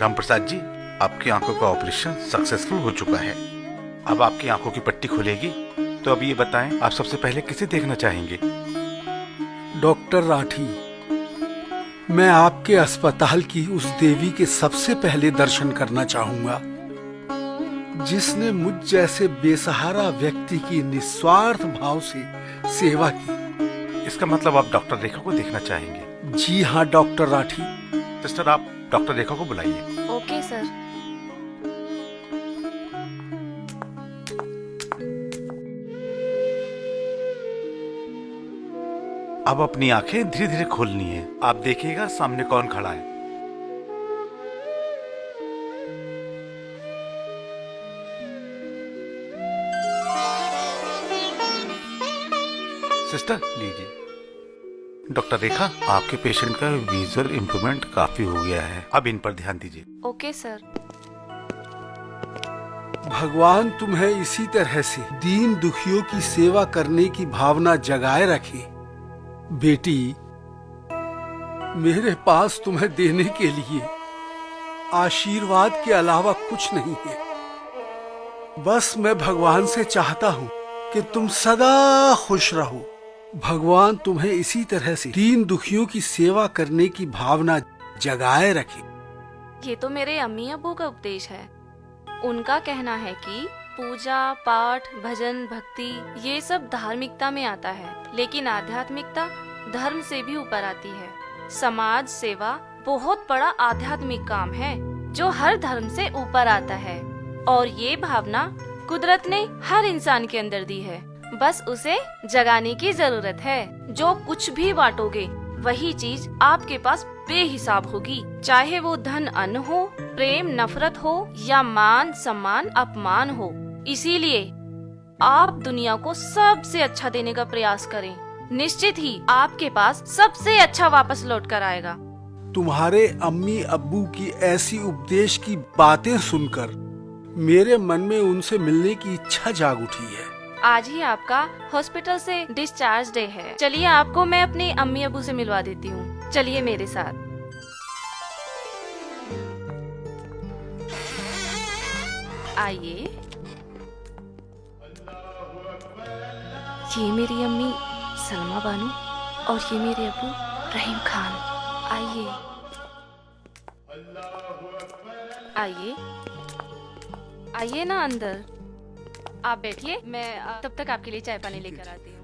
रामप्रसाद जी, आपकी आंखों का ऑपरेशन सक्सेसफुल हो चुका है। अब आपकी आंखों की पट्टी खुलेगी। तो अब ये बताएं, आप सबसे पहले किसे देखना चाहेंगे? डॉक्टर राठी, मैं आपके अस्पताल की उस देवी के सबसे पहले दर्शन करना चाहूंगा जिसने मुझ जैसे बेसहारा व्यक्ति की निस्वार्थ भाव से सेवा की। इसका मतलब आप डॉक्टर रेखा को देखना चाहेंगे? जी हाँ डॉक्टर राठी। सिस्टर, आप डॉक्टर रेखा को बुलाइए। Okay sir. अब अपनी आंखें धीरे धीरे खोलनी है। आप देखिएगा सामने कौन खड़ा है। सिस्टर लीजिए। डॉक्टर रेखा, आपके पेशेंट का विजुअल इंप्रूवमेंट काफी हो गया है। अब इन पर ध्यान दीजिए। Okay sir. भगवान तुम्हें इसी तरह से दीन दुखियों की सेवा करने की भावना जगाए रखे। बेटी, मेरे पास तुम्हें देने के लिए आशीर्वाद के अलावा कुछ नहीं है। बस मैं भगवान से चाहता हूँ कि तुम सदा खुश रहो। भगवान तुम्हें इसी तरह से दीन दुखियों की सेवा करने की भावना जगाए रखे। ये तो मेरे अम्मी अब्बू का उपदेश है। उनका कहना है कि पूजा पाठ भजन भक्ति ये सब धार्मिकता में आता है, लेकिन आध्यात्मिकता धर्म से भी ऊपर आती है। समाज सेवा बहुत बड़ा आध्यात्मिक काम है जो हर धर्म से ऊपर आता है, और ये भावना कुदरत ने हर इंसान के अंदर दी है। बस उसे जगाने की जरूरत है। जो कुछ भी बांटोगे वही चीज आपके पास बेहिसाब होगी, चाहे वो धन अन्न हो, प्रेम नफरत हो, या मान सम्मान अपमान हो। इसीलिए आप दुनिया को सबसे अच्छा देने का प्रयास करें। निश्चित ही आपके पास सबसे अच्छा वापस लौट कर आएगा। तुम्हारे अम्मी अब्बू की ऐसी उपदेश की बातें सुनकर मेरे मन में उनसे मिलने की इच्छा जाग उठी है। आज ही आपका हॉस्पिटल से डिस्चार्ज डे है। चलिए आपको मैं अपने अम्मी अब्बू से मिलवा देती हूँ। चलिए मेरे साथ। आइए। ये मेरी अम्मी सलमा बानू और ये मेरे अब्बू रहीम खान। आइए आइए आइए ना अंदर। आप बैठिए, मैं तब तक आपके लिए चाय पानी लेकर आती हूँ।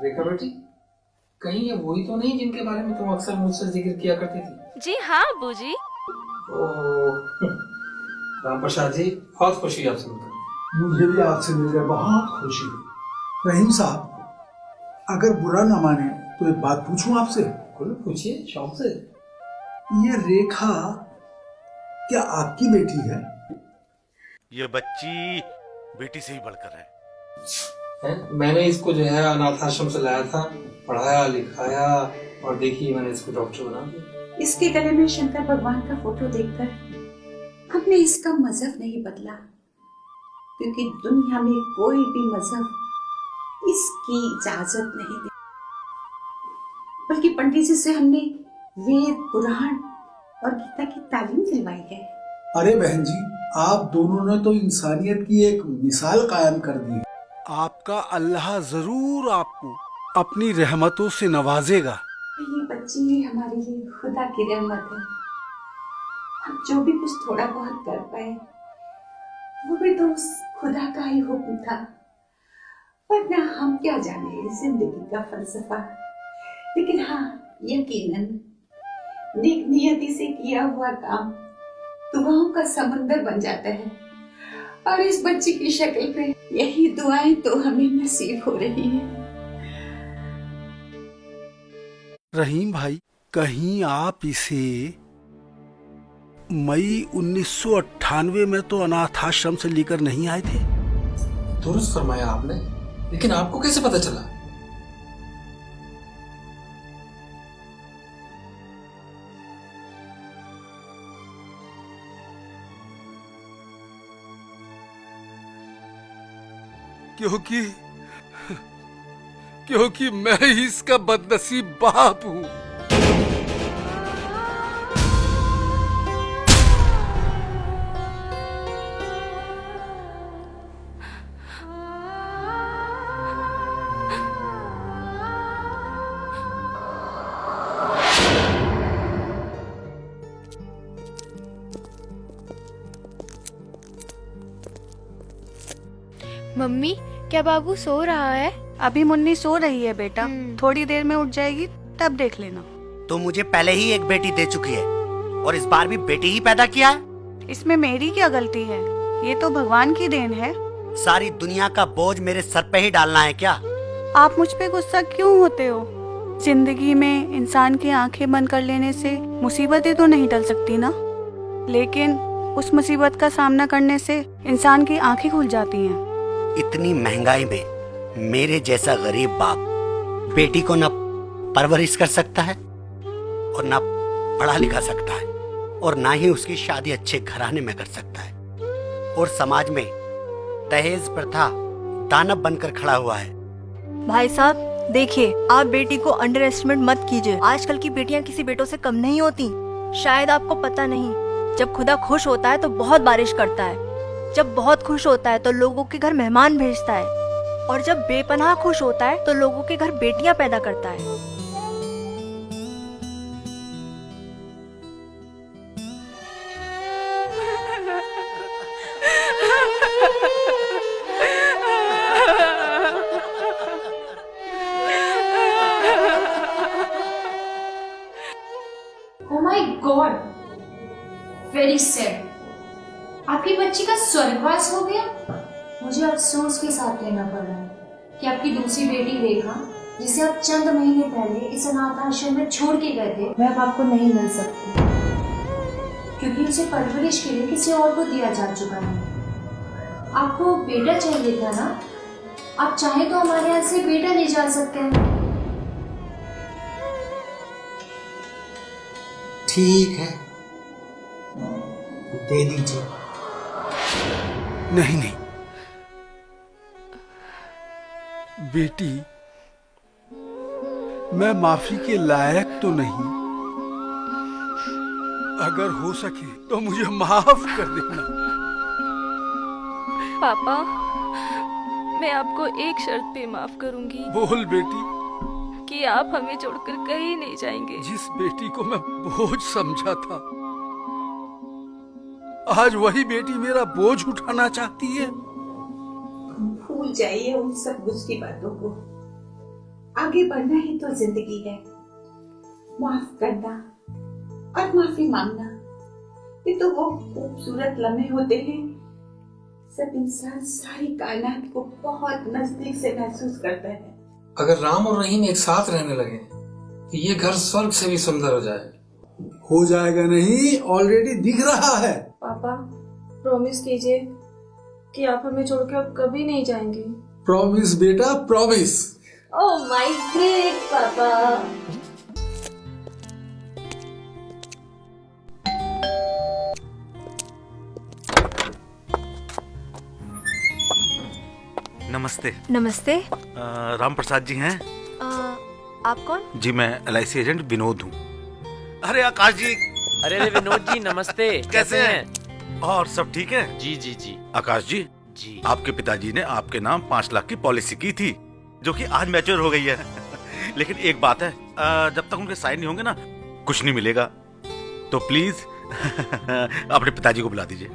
रेखा बेटी, कहीं ये वही तो नहीं जिनके बारे में तुम अक्सर मुझसे जिक्र किया करती थी? जी हाँ अब्बू जी। ओह रामप्रसाद जी, बहुत खुशी आपसे मिलकर। मुझे भी आपसे मिलकर बहुत खुशी हुई। रहीम साहब, अगर बुरा ना माने तो एक बात पूछूं आपसे? पूछिए शौक से। ये रेखा क्या आपकी बेटी है? ये बच्ची बेटी से ही बढ़कर है। मैंने इसको जो है अनाथ आश्रम से लाया था, पढ़ाया लिखाया, और देखिए मैंने इसको डॉक्टर बना दिया। इसके गले में शंकर भगवान का फोटो देखकर हमने इसका मजहब नहीं बदला, क्योंकि दुनिया में कोई भी मजहब इसकी इजाजत नहीं दे। बल्कि पंडित जी से हमने वेद पुराण और गीता की तालीम दिलवाई है। अरे बहन जी, आप दोनों ने तो इंसानियत की एक मिसाल कायम कर दी। आपका अल्लाह जरूर आपको अपनी रहमतों से नवाजेगा। ये बच्ची हमारे लिए खुदा की रहमत है। हम जो भी कुछ थोड़ा बहुत कर पाए वो भी तो उस खुदा का ही हुक्म था, वरना हम क्या जाने जिंदगी का फलसफा। लेकिन हाँ, यकीनन नेक नियति से किया हुआ काम दुआओं का समंदर बन जाता है, और इस बच्ची की शक्ल पे यही दुआएं तो हमें नसीब हो रही हैं। रहीम भाई, कहीं आप इसे मई 1998 में तो अनाथ आश्रम से लेकर नहीं आए थे? दुरुस्त फरमाया आपने, लेकिन आपको कैसे पता चला? क्योंकि मैं ही इसका बदनसीब बाप हूं। मम्मी, क्या बाबू सो रहा है? अभी मुन्नी सो रही है बेटा, थोड़ी देर में उठ जाएगी, तब देख लेना। तो मुझे पहले ही एक बेटी दे चुकी है और इस बार भी बेटी ही पैदा किया है। इसमें मेरी क्या गलती है? ये तो भगवान की देन है। सारी दुनिया का बोझ मेरे सर पे ही डालना है क्या? आप मुझ पे गुस्सा क्यों होते हो? जिंदगी में इंसान की आंखें बंद कर लेने से मुसीबतें तो नहीं टल सकती ना, लेकिन उस मुसीबत का सामना करने से इंसान की आंखें खुल जाती हैं। इतनी महंगाई में मेरे जैसा गरीब बाप बेटी को न परवरिश कर सकता है और न पढ़ा लिखा सकता है और ना ही उसकी शादी अच्छे घराने में कर सकता है, और समाज में दहेज प्रथा दानव बनकर खड़ा हुआ है। भाई साहब देखिए, आप बेटी को अंडर एस्टिमेट मत कीजिए। आजकल की बेटियां किसी बेटों से कम नहीं होती। शायद आपको पता नहीं, जब खुदा खुश होता है तो बहुत बारिश करता है, जब बहुत खुश होता है तो लोगों के घर मेहमान भेजता है, और जब बेपनाह खुश होता है तो लोगों के घर बेटियां पैदा करता है। Oh my God, very sad. आपकी बच्ची का स्वर्गवास हो गया। मुझे अफसोस के साथ कहना पड़ रहा है कि आपकी दूसरी बेटी रेखा, जिसे आप चंद महीने पहले इस अनाथ आश्रम में छोड़ के गए थे, वह अब आपको नहीं मिल सकती, क्योंकि उसे परवरिश के लिए किसी और को दिया जा चुका है। आपको बेटा चाहिए था ना? आप चाहें तो हमारे यहाँ से बेटा ले जा सकते हैं। ठीक है, दे दीजिए। नहीं, बेटी, मैं माफी के लायक तो नहीं। अगर हो सके तो मुझे माफ कर देना। पापा, मैं आपको एक शर्त पे माफ करूंगी बोल बेटी। कि आप हमें छोड़कर कहीं नहीं जाएंगे। जिस बेटी को मैं बोझ समझा था, आज वही बेटी मेरा बोझ उठाना चाहती है। भूल जाइए उन सब गुस्सी बातों को। आगे बढ़ना ही तो जिंदगी है। माफ करना और माफी मांगना, ये तो वो खूबसूरत लम्हे होते हैं सब इंसान सारी कायनात को बहुत नजदीक से महसूस करता है। अगर राम और रहीम एक साथ रहने लगे तो ये घर स्वर्ग से भी सुंदर हो जाए। हो जाएगा नहीं, ऑलरेडी दिख रहा है। पापा, प्रॉमिस कीजिए कि आप हमें छोड़कर अब कभी नहीं जाएंगे। प्रॉमिस बेटा, प्रॉमिस। ओह माय ग्रेट पापा। नमस्ते। नमस्ते। राम प्रसाद जी हैं? आप कौन? जी, मैं LIC एजेंट विनोद हूँ। अरे आकाश जी। अरे विनोद जी नमस्ते। कैसे हैं? और सब ठीक है? जी जी जी। आकाश जी, जी आपके पिताजी ने आपके नाम 5 लाख की पॉलिसी की थी, जो कि आज मैच्योर हो गई है। लेकिन एक बात है, जब तक उनके साइन नहीं होंगे ना, कुछ नहीं मिलेगा। तो प्लीज अपने पिताजी को बुला दीजिए।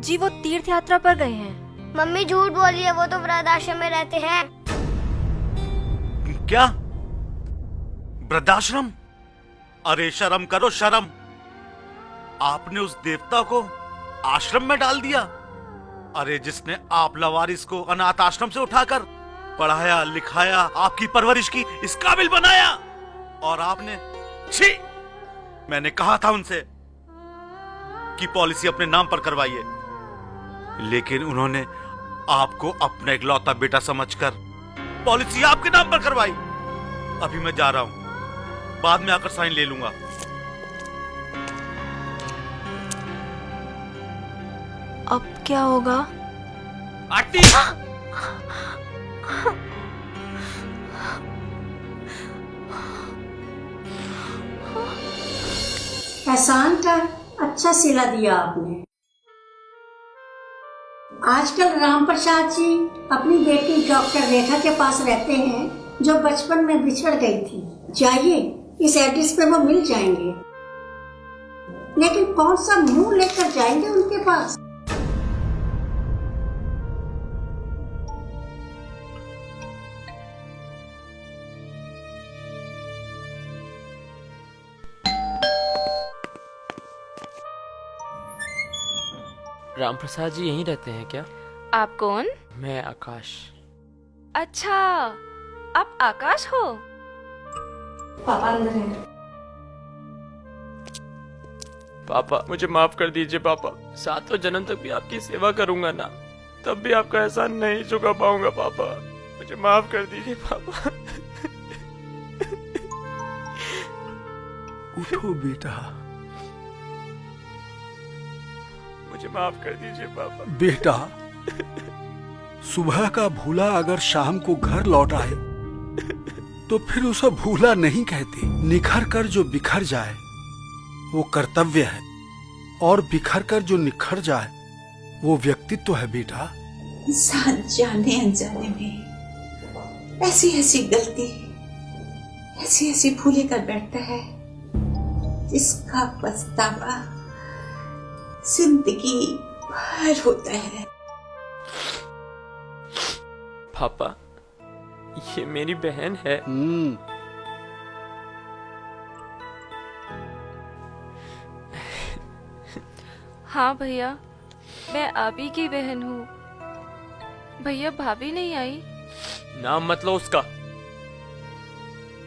जी वो तीर्थ यात्रा पर गए हैं। मम्मी झूठ बोली है, वो तो वृद्धाश्रम में रहते हैं। क्या? वृद्धाश्रम? अरे शर्म करो, शर्म। आपने उस देवता को आश्रम में डाल दिया। अरे जिसने आप लवारिस को अनाथ आश्रम से उठाकर पढ़ाया लिखाया, आपकी परवरिश की, इस काबिल बनाया, और आपने छी! मैंने कहा था उनसे कि पॉलिसी अपने नाम पर करवाइए, लेकिन उन्होंने आपको अपना इकलौता बेटा समझकर पॉलिसी आपके नाम पर करवाई। अभी मैं जा रहा हूं, बाद में आकर साइन ले लूंगा। अब क्या होगा? आरती! एहसान का अच्छा सिला दिया आपने। आजकल राम प्रसाद जी अपनी बेटी डॉक्टर रेखा के पास रहते हैं, जो बचपन में बिछड़ गई थी। जाइए, इस एड्रेस पे वो मिल जाएंगे, लेकिन कौन सा मुंह लेकर जाएंगे उनके पास? राम प्रसाद जी यहीं रहते हैं क्या? आप कौन? मैं आकाश। अच्छा, आप आकाश हो? पापा अंदर है। पापा मुझे माफ कर दीजिए पापा, 7वें जन्म तक भी आपकी सेवा करूंगा ना, तब भी आपका एहसान नहीं चुका पाऊंगा पापा। मुझे माफ कर दीजिए पापा। उठो बेटा, मुझे माफ कर दीजिए पापा। बेटा, सुबह का भूला अगर शाम को घर लौट आए तो फिर उसे भूला नहीं कहते। निखर कर जो बिखर जाए वो कर्तव्य है, और बिखर कर जो निखर जाए वो व्यक्तित्व है बेटा। इंसान जाने अनजाने में ऐसी ऐसी गलती, ऐसी ऐसी भूलें कर बैठता है जिसका पछतावा जिंदगी भर होता है। पापा, ये मेरी बहन है। हाँ भैया, मैं आप ही की बहन हूँ। भैया भाभी नहीं आई? नाम मत लो उसका।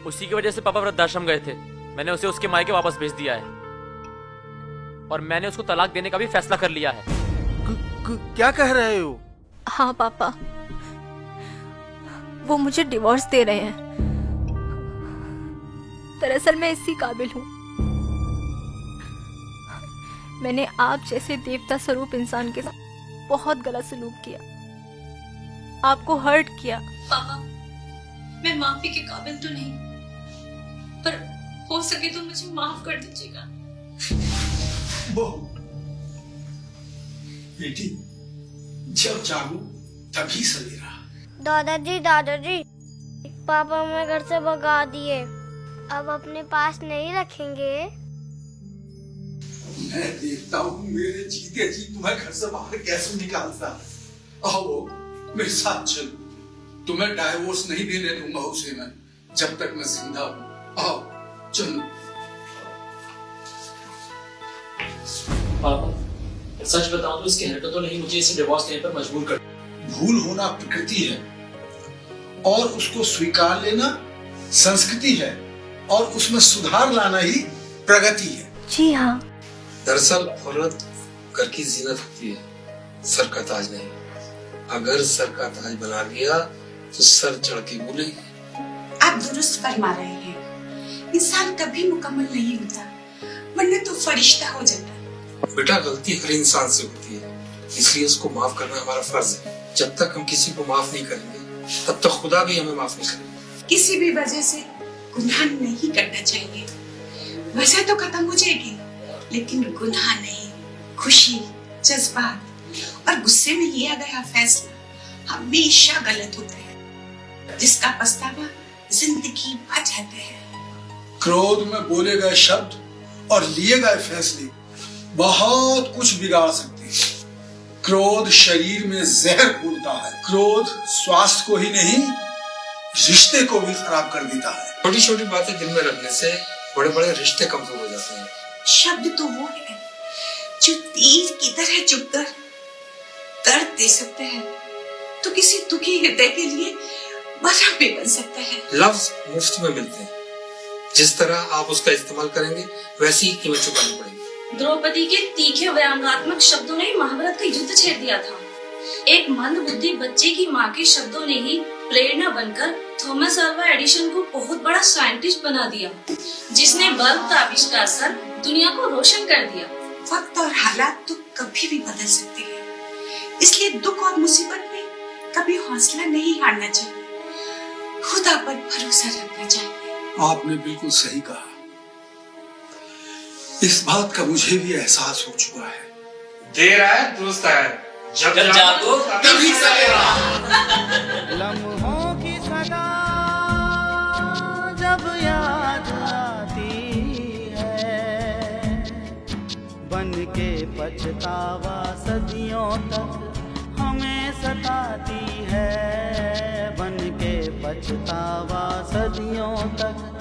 उसी की वजह से पापा वृद्धाश्रम गए थे। मैंने उसे उसके मायके वापस भेज दिया है, और मैंने उसको तलाक देने का भी फैसला कर लिया है। क्या कह रहे हो? हाँ पापा, वो मुझे डिवोर्स दे रहे हैं। दरअसल मैं इसी काबिल हूँ। मैंने आप जैसे देवता स्वरूप इंसान के साथ बहुत गलत सलूक किया, आपको हर्ट किया। पापा, मैं माफी के काबिल तो नहीं, पर हो सके तो मुझे माफ कर दीजिएगा। बहू, बेटी, जब जागो तभी सवेरा। दादाजी दादाजी, पापा हमें घर से भगा दिए, अब अपने पास नहीं रखेंगे? मैं देखता हूँ मेरे जीते जी तुम्हें घर से बाहर कैसे निकालता। आओ मेरे साथ चलो, तुम्हें डाइवोर्स नहीं देने दूंगा उसे मैं, जब तक मैं जिंदा हूँ। आओ चलो। पापा, सच बताऊं तो इसकी हरकतों ने ही मुझे इसे डिवोर्स देने पर मजबूर कर। भूल होना प्रकृति है, और उसको स्वीकार लेना संस्कृति है, और उसमें सुधार लाना ही प्रगति है। जी हाँ। दरअसल औरत घर की जीनत होती है, सर का ताज नहीं। अगर सर का ताज बना लिया तो सर चढ़ के बोलेगी। आप दुरुस्त फरमा रहे हैं, इंसान कभी मुकम्मल नहीं होता, वरना तो फरिश्ता हो जाता। बेटा, गलती हर इंसान से होती है, इसलिए उसको माफ करना हमारा फर्ज है। जब तक हम किसी को माफ नहीं करेंगे तब तक खुदा भी हमें माफ नहीं करेगा। किसी भी वजह से गुनाह नहीं करना चाहिए। वजह तो खत्म हो जाएगी, लेकिन गुनाह नहीं। खुशी, जज्बात और गुस्से में लिया गया फैसला हमेशा गलत होता है, जिसका पछतावा जिंदगी भर जाता है। क्रोध में बोले गए शब्द और लिए गए फैसले बहुत कुछ बिगाड़ सकते हैं। क्रोध शरीर में जहर घोलता है। क्रोध स्वास्थ्य को ही नहीं, रिश्ते को भी खराब कर देता है। छोटी छोटी बातें दिल में रखने से बड़े बड़े रिश्ते कमजोर हो जाते हैं। शब्द तो वो है जो तीर की तरह चुभकर दर्द दे सकते हैं, तो किसी दुखी हृदय के लिए मरहम भी बन सकता है। लफ्ज मुफ्त में मिलते हैं, जिस तरह आप उसका इस्तेमाल करेंगे वैसी ही कीमत चुकानी पड़ेगी। द्रौपदी के तीखे व्यंग्यात्मक शब्दों ने महाभारत का युद्ध छेड़ दिया था। एक मंदबुद्धि बच्चे की माँ के शब्दों ने ही प्रेरणा बनकर थॉमस अल्वा एडिसन को बहुत बड़ा साइंटिस्ट बना दिया, जिसने बल्ब का आविष्कार कर दुनिया को रोशन कर दिया। वक्त और हालात तो कभी भी बदल सकते हैं, इसलिए दुख और मुसीबत में कभी हौसला नहीं हारना चाहिए, खुदा पर भरोसा रखना चाहिए। आपने बिल्कुल सही कहा। इस बात का मुझे भी एहसास हो चुका है। देर आए दुरुस्त आए, जब जागो तभी सवेरा। लम्हों की सदा जब याद आती है, बन के पछतावा सदियों तक हमें सताती है, बन के पछतावा सदियों तक